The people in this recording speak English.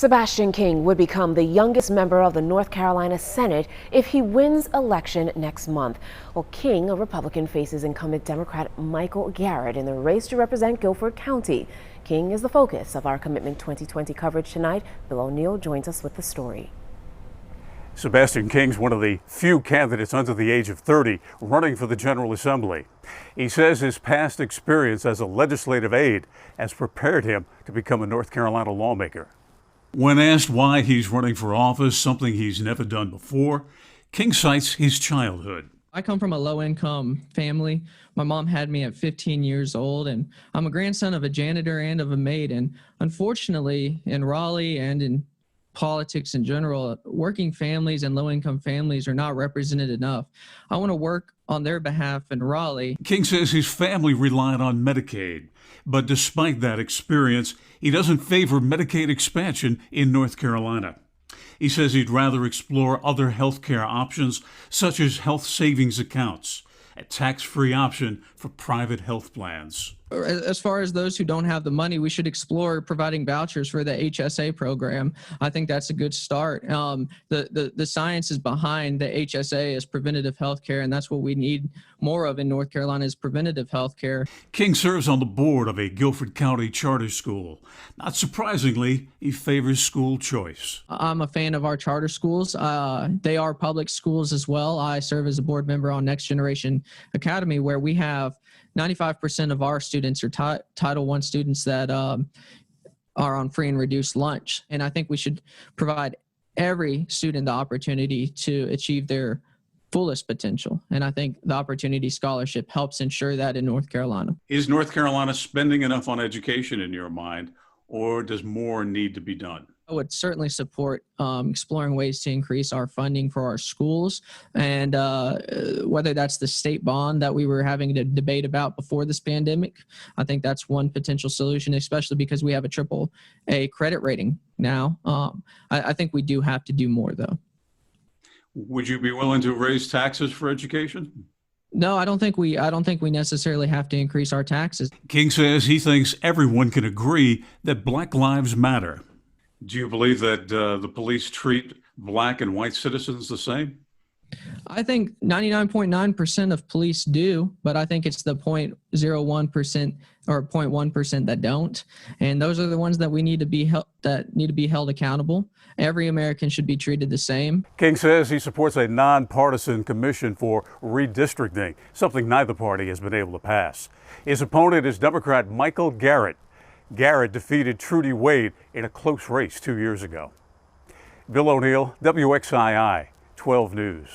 Sebastian King would become the youngest member of the North Carolina Senate if he wins election next month. Well, King, a Republican, faces incumbent Democrat Michael Garrett in the race to represent Guilford County. King is the focus of our Commitment 2020 coverage tonight. Bill O'Neill joins us with the story. Sebastian King's one of the few candidates under the age of 30 running for the General Assembly. He says his past experience as a legislative aide has prepared him to become a North Carolina lawmaker. When asked why he's running for office, something he's never done before, King cites his childhood. I come from a low-income family. My mom had me at 15 years old, and I'm a grandson of a janitor and of a maid. And unfortunately, in Raleigh and in politics in general, working families and low-income families are not represented enough. I want to work on their behalf in Raleigh. King says his family relied on Medicaid, but despite that experience, he doesn't favor Medicaid expansion in North Carolina. He says he'd rather explore other health care options, such as health savings accounts, a tax-free option for private health plans. As far as those who don't have the money, we should explore providing vouchers for the HSA program. I think that's a good start. The science is behind the HSA as preventative health care, and that's what we need more of in North Carolina is preventative health care. King serves on the board of a Guilford County charter school. Not surprisingly, he favors school choice. I'm a fan of our charter schools. They are public schools as well. I serve as a board member on Next Generation Academy, where we have 95% of our students are Title I students that are on free and reduced lunch. And I think we should provide every student the opportunity to achieve their fullest potential. And I think the Opportunity Scholarship helps ensure that in North Carolina. Is North Carolina spending enough on education in your mind, or does more need to be done? I would certainly support exploring ways to increase our funding for our schools, and whether that's the state bond that we were having a debate about before this pandemic. I think that's one potential solution, especially because we have a AAA credit rating now. I think we do have to do more, though. Would you be willing to raise taxes for education? No, I don't think we necessarily have to increase our taxes. King says he thinks everyone can agree that Black lives matter. Do you believe that the police treat Black and white citizens the same? I think 99.9% of police do, but I think it's the 0.01% or 0.1% that don't. And those are the ones that we need to be held accountable. Every American should be treated the same. King says he supports a nonpartisan commission for redistricting, something neither party has been able to pass. His opponent is Democrat Michael Garrett. Garrett defeated Trudy Wade in a close race 2 years ago. Bill O'Neill, WXII 12 News.